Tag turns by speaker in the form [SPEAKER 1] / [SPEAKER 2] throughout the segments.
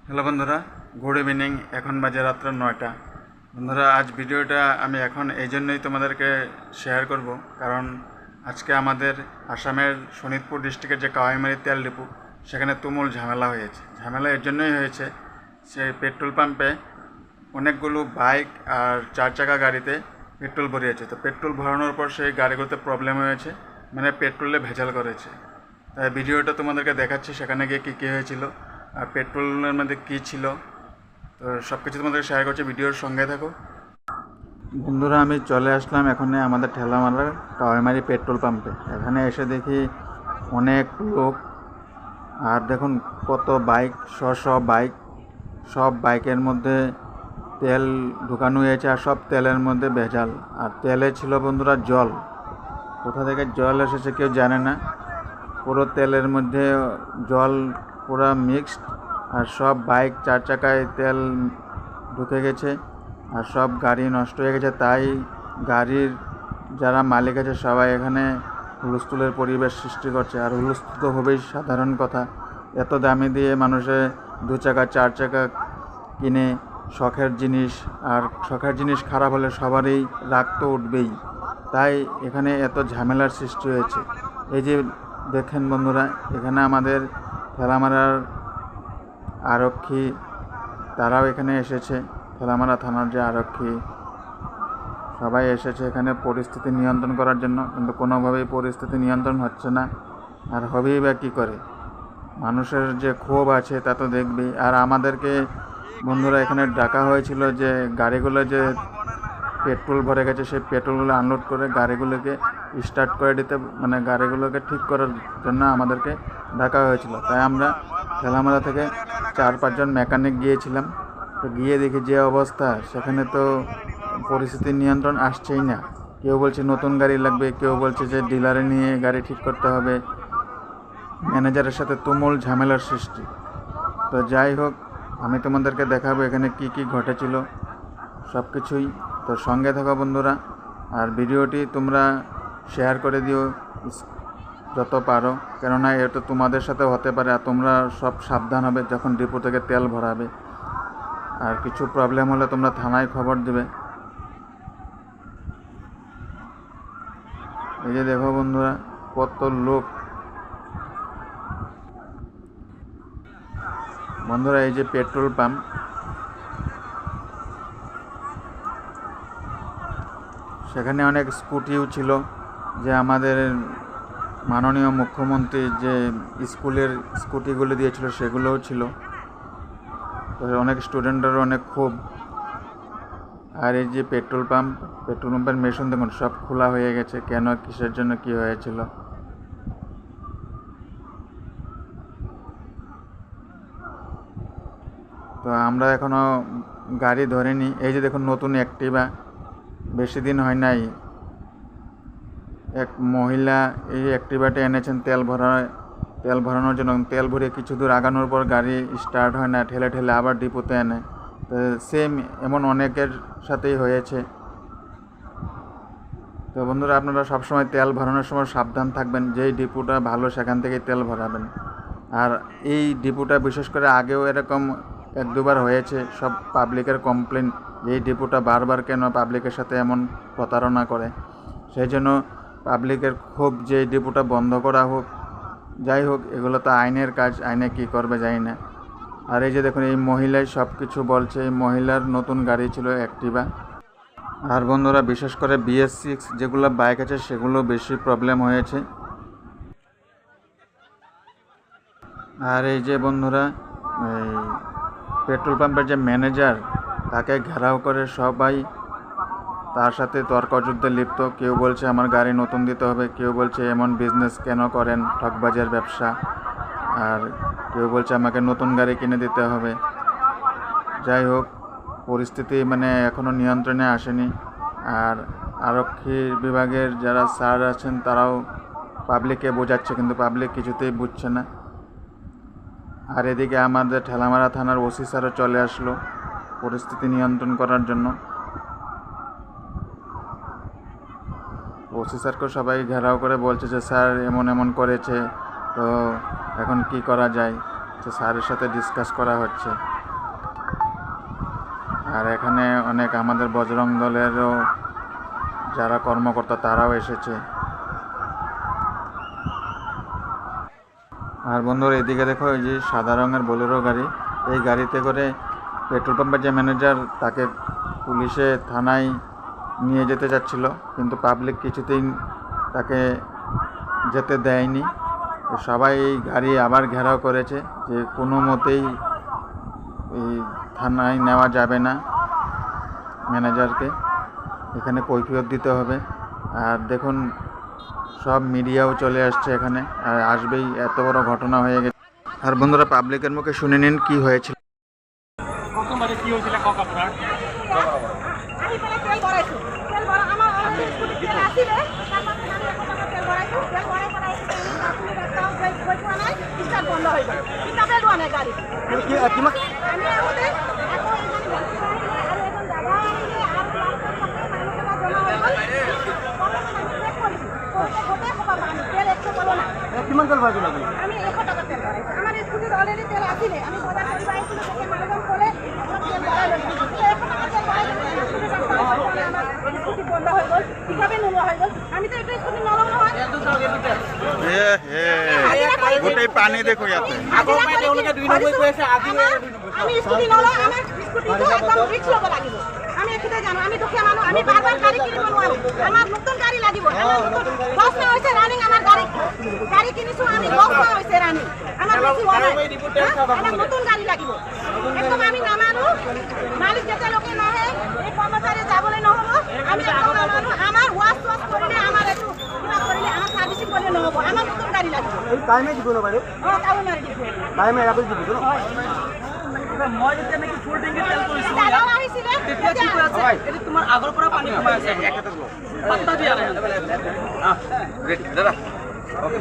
[SPEAKER 1] Hello বন্ধুরা, good evening. এখন বাজে রাত্র 9টা। বন্ধুরা, আজ ভিডিওটা আমি এখন এই জন্যই তোমাদেরকে শেয়ার করব, কারণ আজকে আমাদের আসামের শোনিতপুর ডিস্ট্রিক্টের যে কাওয়াইমারি তেল ডিপো, সেখানে তুমুল ঝামেলা হয়েছে। ঝামেলা এর জন্যই হয়েছে, সেই পেট্রোল পাম্পে অনেকগুলো বাইক আর 4 চাকা গাড়িতে পেট্রোল ভরিয়েছে। তো পেট্রোল ভরানোর পর সেই গাড়িগুলোতে প্রবলেম হয়েছে, মানে পেট্রোলে ভেজাল করেছে। তাই ভিডিওটা তোমাদেরকে দেখাচ্ছি সেখানে গিয়ে কী হয়েছিল আর পেট্রোলের মধ্যে কী ছিল। তো সব কিছু তোমাদের শেয়ার করছি, ভিডিওর সঙ্গে থাকো। বন্ধুরা, আমি চলে আসলাম এখানে আমাদের ঠেলামারার কাওয়াইমারি পেট্রোল পাম্পে। এখানে এসে দেখি অনেক লোক, আর দেখুন কত বাইক, বাইক, সব বাইকের মধ্যে তেল ঢুকানো হয়েছে, আর সব তেলের মধ্যে ভেজাল। আর তেলে ছিল বন্ধুরা জল। কোথা থেকে জল এসেছে কেউ জানে না, পুরো তেলের মধ্যে জল পুরো মিক্সড। আর সব বাইক 4 চাকায় তেল ঢুকে গেছে, আর সব গাড়ি নষ্ট হয়ে গেছে। তাই গাড়ির যারা মালিক আছে সবাই এখানে হুলস্থুলের পরিবেশ সৃষ্টি করছে। আর হুলস্থুল তো হবেই, সাধারণ কথা। এত দামি দিয়ে মানুষে 2 চাকা 4 চাকা কিনে শখের জিনিস, আর শখের জিনিস খারাপ হলে সবারই রাগ তো উঠবেই। তাই এখানে এত ঝামেলার সৃষ্টি হয়েছে। এই যে দেখেন বন্ধুরা, এখানে আমাদের ঠেলামারার আরক্ষী, তারাও এখানে এসেছে। ঠেলামারা থানার যে আরক্ষী, সবাই এসেছে এখানে পরিস্থিতি নিয়ন্ত্রণ করার জন্য, কিন্তু কোনোভাবেই পরিস্থিতি নিয়ন্ত্রণ হচ্ছে না। আর হবেই বা কী করে? মানুষের যে ক্ষোভ আছে তা তো দেখবেই। আর আমাদেরকে বন্ধুরা এখানে ডাকা হয়েছিল যে গাড়িগুলো যে পেট্রোল ভরে গেছে, সেই পেট্রোলগুলো আনলোড করে গাড়িগুলোকে স্টার্ট করে দিতে, মানে গাড়িগুলোকে ঠিক করার জন্য আমাদেরকে ডাকা হয়েছিল। তাই আমরা ঠেলামারা থেকে 4-5 জন মেকানিক গিয়েছিলাম। তো গিয়ে দেখি যে অবস্থা, সেখানে তো পরিস্থিতি নিয়ন্ত্রণ আসছেই না। কেউ বলছে নতুন গাড়ি লাগবে, কেউ বলছে যে ডিলারে নিয়ে গাড়ি ঠিক করতে হবে। ম্যানেজারের সাথে তুমুল ঝামেলার সৃষ্টি। তো যাই হোক, আমি তোমাদেরকে দেখাবো এখানে কি কি ঘটেছিল সব কিছুই। তো সঙ্গে থাকো বন্ধুরা, আর ভিডিওটি তোমরা শেয়ার করে দিও যত পারো, কেননা এটা তোমাদের সাথে হতে পারে। আর তোমরা সব সাবধান হবে যখন ডিপো থেকে তেল ভরাবে। আর কিছু প্রবলেম হলে তোমরা থানায় খবর দেবে। এই যে দেখো বন্ধুরা, কত লোক। বন্ধুরা, এই যে পেট্রোল পাম্প, সেখানে অনেক স্কুটিও ছিল, যে আমাদের মাননীয় মুখ্যমন্ত্রী যে স্কুলের স্কুটিগুলো দিয়েছিল সেগুলোও ছিল। তো অনেক স্টুডেন্টেরও অনেক ক্ষোভ। আর এই যে পেট্রোল পাম্পের মেশিন দেখুন সব খোলা হয়ে গেছে। কেন, কিসের জন্য, কি হয়েছিল? তো আমরা এখনও গাড়ি ধরিনি। এই যে দেখুন নতুন অ্যাক্টিভা, বেশি দিন হয় নাই, এক মহিলা এই অ্যাক্টিভাটা এনেছেন তেল ভরানোর জন্য। তেল ভরে কিছু দূর আগানোর পর গাড়ি স্টার্ট হয় না, ঠেলে ঠেলে আবার ডিপোতে এনে। তো সেম এমন অনেকের সাথেই হয়েছে। তো বন্ধুরা, আপনারা সবসময় তেল ভরানোর সময় সাবধান থাকবেন। যেই ডিপোটা ভালো সেখান থেকেই তেল ভরাবেন। আর এই ডিপোটা বিশেষ করে আগেও এরকম 1-2বার হয়েছে। সব পাবলিকের কমপ্লেন যে এই ডিপোটা বারবার কেন পাবলিকের সাথে এমন প্রতারণা করে। সেই জন্য পাবলিকের খুব যে এই ডিপোটা বন্ধ করা হোক। যাই হোক, এগুলো তো আইনের কাজ, আইনে কী করবে জানি না। আর এই যে দেখুন, এই মহিলাই সব কিছু বলছে। এই মহিলার নতুন গাড়ি ছিল অ্যাক্টিভা। আর বন্ধুরা, বিশেষ করে BS6 যেগুলো বাইক আছে সেগুলো বেশি প্রবলেম হয়েছে। আর এই যে বন্ধুরা, এই পেট্রোল পাম্পের যে ম্যানেজার, তাকে ঘেরাও করে সবাই তার সাথে তর্কযুদ্ধে লিপ্ত। কেউ বলছে আমার গাড়ি নতুন দিতে হবে, কেউ বলছে এমন বিজনেস কেন করেন, ঠকবাজের ব্যবসা। আর কেউ বলছে আমাকে নতুন গাড়ি কিনে দিতে হবে। যাই হোক, পরিস্থিতি মানে এখনও নিয়ন্ত্রণে আসেনি। আর আরক্ষী বিভাগের যারা স্যার আছেন তারাও পাবলিককে বোঝাচ্ছে, কিন্তু পাবলিক কিছুতেই বুঝছে না। আর এদিকে আমাদের ঠেলামারা থানার ওসি স্যারও চলে আসলো পরিস্থিতি নিয়ন্ত্রণ করার জন্য। ওসি স্যারকেও সবাই ঘেরাও করে বলছে যে স্যার এমন এমন করেছে, তো এখন কি করা যায়। তো স্যারের সাথে ডিসকাস করা হচ্ছে। আর এখানে অনেক আমাদের বজরং দলেরও যারা কর্মকর্তা তারাও এসেছে। আর বন্ধুরা এদিকে দেখো, এই যে সাদা রঙের বোলেরো গাড়ি, এই গাড়িতে করে পেট্রোল পাম্পের যে ম্যানেজার তাকে পুলিশে থানায় নিয়ে যেতে যাচ্ছিল, কিন্তু পাবলিক কিছুতেই তাকে যেতে দেয়নি। সবাই এই গাড়ি আবার ঘেরাও করেছে যে কোনো মতেই এই থানায় নেওয়া যাবে না, ম্যানেজারকে এখানে কৈফিয়ত দিতে হবে। আর দেখুন সব মিডিয়াও চলে আসছে এখানে, আর আসবেই, এত বড় ঘটনা হয়ে গেছে। আর বন্ধুরা পাবলিকের মুখে শুনে নিন কি হয়েছিল।
[SPEAKER 2] কিমান তেল ভৰাইছিল আপুনি?
[SPEAKER 3] আমি 100 টাকা তেল ভৰাইছো। আমাৰ স্কুটিত অলৰেডি তেল আছিলে, আমি বজাৰ কৰিব আহিছিলো, তেতিয়া মানুহজন ক'লে অলপ তেল ভৰাই লৈছো। 100 টাকা তেল ভৰাই আমাৰ স্কুটি বন্ধ হৈ গ'ল, হিচাপে নোলোৱা হৈ গ'ল। আমিতো এইটো স্কুটি নলওঁ নহয়।
[SPEAKER 1] গোটেই পানী দেখো ইয়াতে।
[SPEAKER 3] আমি স্কুটি নলওঁ, আমাৰ স্কুটিটো একদম ৰিক্স ল'ব লাগিব। আমি একেটাই জানো, আমি দুখীয়া মানুহ, আমি বাৰ গাড়ী কিনিব নোৱাৰো। আমাৰ নতুন গাড়ী লাগিব। আমাৰ নতুন 10 মাহ হৈছে ৰানিং, আমাৰ গাড়ী কিনিছো আমি 10 মাহ হৈছে ৰানিং। আমাৰ বেছি হোৱা নাই, আমাক নতুন গাড়ী লাগিব। একদম আমি নামানো, মালিক যেতিয়ালৈকে নাহে এই কৰ্মচাৰী যাবলৈ নহ'ব। আমি একদম নামানো, আমাৰ ৱাছ কৰিলে, আমাৰ এইটো কিবা কৰিলে, আমাৰ চাৰ্ভিচিং কৰিলে নহ'ব। আমাৰ নতুন গাড়ী লাগিব।
[SPEAKER 2] টাইমে দিব ন বাইদেউ?
[SPEAKER 3] টাউন মাৰি দিব।
[SPEAKER 2] টাইমে এৰা কৰি দিব ন?
[SPEAKER 4] মই যেতিয়া নেকি ফুল টেংকি তেল কৰিছো
[SPEAKER 3] দাদাও আহিছিলে,
[SPEAKER 4] তেতিয়া কি কৈ আছে, এইটো তোমাৰ আগৰ পৰা পানী সোমাই আছে, পাত্তা দিয়া নাই। দাদা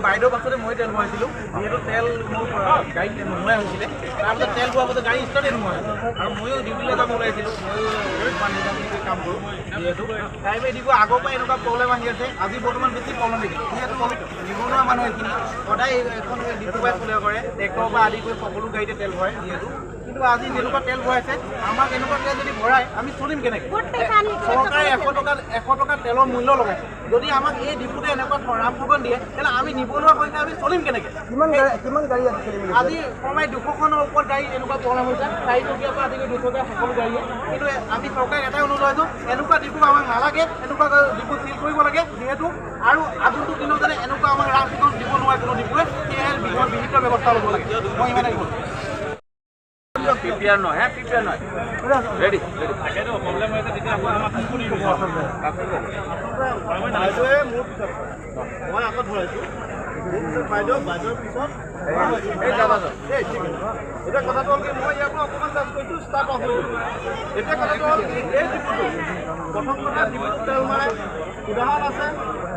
[SPEAKER 4] বাইদেউ পাছতে মই তেল ভৰাইছিলোঁ, যিহেতু তেল মোৰ গাড়ীত নোহোৱাই হৈছিলে। তাৰপিছত তেল ভৰোৱাৰ পাছত গাড়ী ষ্টাৰ্টেই নোহোৱা হ'ল। আৰু ময়ো ডিউটিলৈ যাব ওলাইছিলোঁ, ময়ো পানী কাম কৰোঁ, যিহেতু টাইমে দিব আগৰ পৰা এনেকুৱা প্ৰব্লেম আহি আছে। আজি বৰ্তমান বেছি প্ৰব্লেম দেখিছোঁ, যিহেতু নিবনুৱা মানুহ এইখিনি সদায় এখন ডিপু বাই চলিব কৰে, ট্ৰেক্টৰৰ পৰা আদি কৰি সকলো গাড়ীতে তেল ভৰাই যিহেতু। কিন্তু আজি যেনেকুৱা তেল ভৰাইছে, আমাক এনেকুৱা তেল যদি ভৰাই আমি চলিম কেনেকৈ? চৰকাৰে 100 টকা তেলৰ মূল্য লগাইছে, যদি আমাক এই ডিপুতে এনেকুৱা ৰাম ঠগন দিয়ে, তেতিয়াহ'লে আমি নিবনুৱা সংখ্যা আমি চলিম কেনেকৈ?
[SPEAKER 2] কিমান গাড়ী আছে?
[SPEAKER 4] আজি প্ৰায় 200খনৰ ওপৰত গাড়ী এনেকুৱা প্ৰব্লেম হৈছে, 4 টকীয়াৰ পৰা আদি কৰি 200 টকীয়া সকলো গাড়ীয়ে। কিন্তু আমি চৰকাৰে এটাই অনুৰোধ জনাইছোঁ, এনেকুৱা ডিপু আমাক নালাগে, এনেকুৱা ডিপু চিল কৰিব লাগে, যিহেতু আৰু আগন্তুক দিনত যাতে এনেকুৱা আমাক ৰাম ঠগন দিব নোৱাৰে কোনো ডিপুৱে, সেয়েহে বিহিত ব্যৱস্থা ল'ব লাগে। মই ইমানে ক'লোঁ। প্ৰিপেয়াৰ নহয়, প্ৰিপেয়াৰ নহয়, ৰেডি প্ৰব্লেম হৈছে, তেতিয়া বাইদেৱে মোৰ পিছত মই আগত ভৰাইছোঁ, বাইদেউৰ পিছত এতিয়া কথাটো হ'ল কি, মই ইয়াৰ পৰা অকণমান চাৰ্জ কৰিছোঁ, ষ্টাৰ্ট অফ হৈ গ'ল। এতিয়া কথাটো হ'ল কি, এই ডিপুটো প্ৰথম কথা ডিপুটো তেল মাৰে, উদাহৰণ আছে,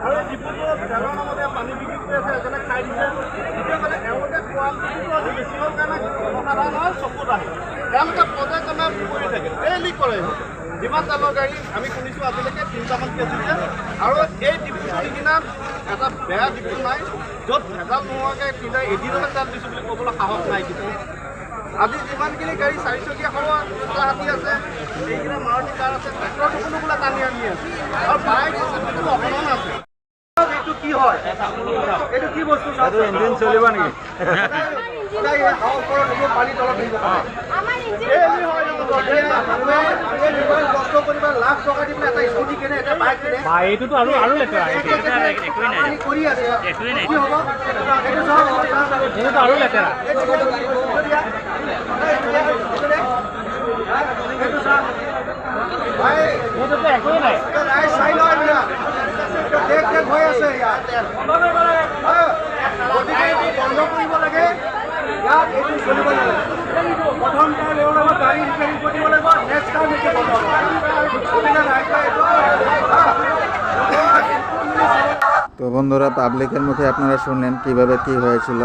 [SPEAKER 4] আৰু এই ডিপুটো তেলৰ নামতে পানী বিক্ৰী কৰি আছে, এজনে খাই দিছে। দ্বিতীয় কথা, এওঁলোকে কোৱালিটিটো আজি বেছি হ'ল কাৰণে জনসাধাৰণৰ চকুত আহে, তেওঁলোকে পৰ্যায়ক্ৰমে কৰি থাকে, ডেইলি কৰে। যিমান তেলৰ গাড়ী আমি শুনিছোঁ আজিলৈকে 3টামান কেজিছে, আৰু এই ডিপুটোৰ নিচিনা এটা বেয়া ডিপু নাই য'ত ভেজাল নোহোৱাকৈ কিনে এদিনতে তেল দিছোঁ বুলি ক'বলৈ সাহস নাই। কিন্তু আজি যিমানখিনি গাড়ী 4 চকীয়া সৰু হাতী আছে, সেইখিনি মাৰুতি কাৰ আছে, ট্ৰেক্টৰ কোনো বোলে টানি আনি আছে, আৰু বাইক আছে, কোনো অকণমান আছে। এইটো কি হয়? এইটো কি বস্তু?
[SPEAKER 2] ইঞ্জিন চলিব নেকি?
[SPEAKER 4] পানী তলত ধৰিব পাৰে। কষ্ট কৰিব লাখ টকা দি পেলাই এটা স্কুটি কিনে, এটা বাইক কিনে,
[SPEAKER 2] এইটোতো আৰু লেতেৰা,
[SPEAKER 4] কৰি আছে, কি হ'ব?
[SPEAKER 2] এইটোতো আৰু লেতেৰা। এইটোতো একোৱেই নাই।
[SPEAKER 4] চাই লয় দেখ হৈ আছে ইয়াত বন্ধ কৰিব লাগে, ইয়াত এইটো চলিব নালাগে। প্ৰথম গাড়ী ৰিপেয়াৰিং কৰিব লাগিব, নেক্সট টাইম এইটো বন্ধ হ'ব।
[SPEAKER 1] তো বন্ধুরা পাবলিকের মুখে আপনারা শুনলেন কিভাবে কি হয়েছিল।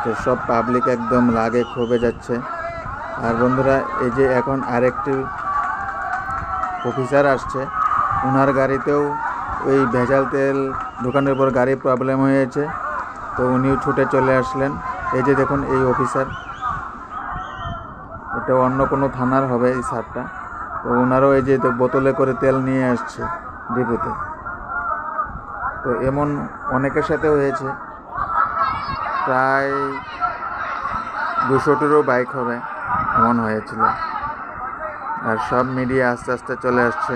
[SPEAKER 1] তো সব পাবলিক একদম রাগে ক্ষোভে যাচ্ছে। আর বন্ধুরা এই যে এখন আরেকটি অফিসার আসছে, ওনার গাড়িতেও ওই ভেজাল তেল দোকানের উপর গাড়ি প্রবলেম হয়েছে, তো উনিও ছুটে চলে আসলেন। এই যে দেখুন এই অফিসার, এটা অন্য কোনো থানার হবে এই স্যারটা। তো ওনারাও এই যে বোতলে করে তেল নিয়ে আসছে ডিপোতে। তো এমন অনেকের সাথে হয়েছে, প্রায় 200টিরও বাইক হবে এমন হয়েছিল। আর সব মিডিয়া আস্তে আস্তে চলে আসছে।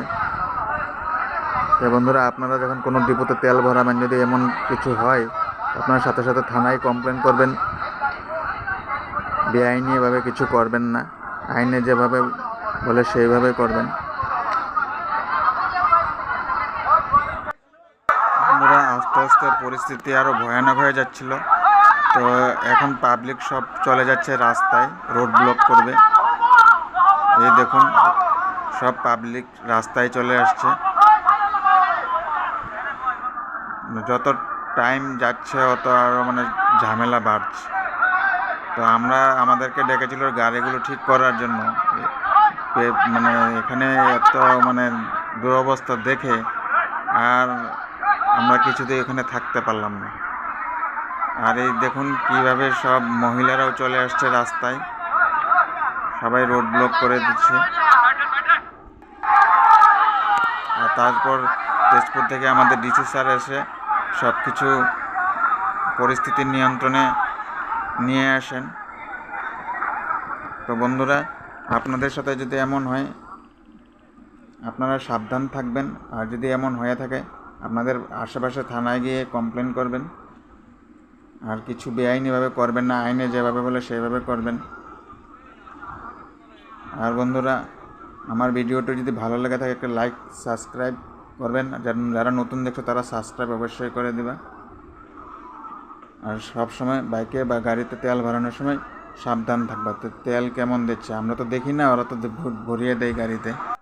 [SPEAKER 1] তো বন্ধুরা, আপনারা যখন কোনো ডিপোতে তেল ভরাবেন, যদি এমন কিছু হয়, আপনারা সাথে সাথে থানায় কমপ্লেন করবেন। বেআইনিভাবে কিছু করবেন না, আইনে যেভাবে বলে সেইভাবে করবেন। বন্ধুরা, আস্তে আস্তে পরিস্থিতি আরও ভয়ানক হয়ে যাচ্ছিল। তো এখন পাবলিক সব চলে যাচ্ছে রাস্তায়, রোড ব্লক করবে। এই দেখুন, সব পাবলিক রাস্তায় চলে আসছে। যত টাইম যাচ্ছে অত আরও মানে ঝামেলা বাড়ছে। তো আমাদেরকে ডেকেছিল গাড়িগুলো ঠিক করার জন্য। মানে এখানে এত মানে দুরবস্থা দেখে আর আমরা কিছুতেই এখানে থাকতে পারলাম না। আর এই দেখুন কিভাবে সব মহিলারাও চলে আসছে রাস্তায়, সবাই রোড ব্লক করে দিচ্ছে। আর তারপর তেজপুর থেকে আমাদের ডিসি স্যার এসে সব কিছু পরিস্থিতির নিয়ন্ত্রণে নিয়ে আসেন। তো বন্ধুরা, আপনাদের সাথে যদি এমন হয়, আপনারা সাবধান থাকবেন। আর যদি এমন হয়ে থাকে, আপনাদের আশেপাশে থানায় গিয়ে কমপ্লেন করবেন। আর কিছু বেআইনিভাবে করবেন না, আইনে যেভাবে বলে সেভাবে করবেন। আর বন্ধুরা, আমার ভিডিওটি যদি ভালো লেগে থাকে, একটা লাইক সাবস্ক্রাইব করবেন। যারা নতুন দেখছো তারা সাবস্ক্রাইব অবশ্যই করে দেবা। আর সব সময় বাইকে বা গাড়িতে তেল ভরানোর সময় সাবধান থাকবা। তো তেল কেমন দিচ্ছে আমরা তো দেখি না, ওরা তো ভরিয়ে দেয় গাড়িতে।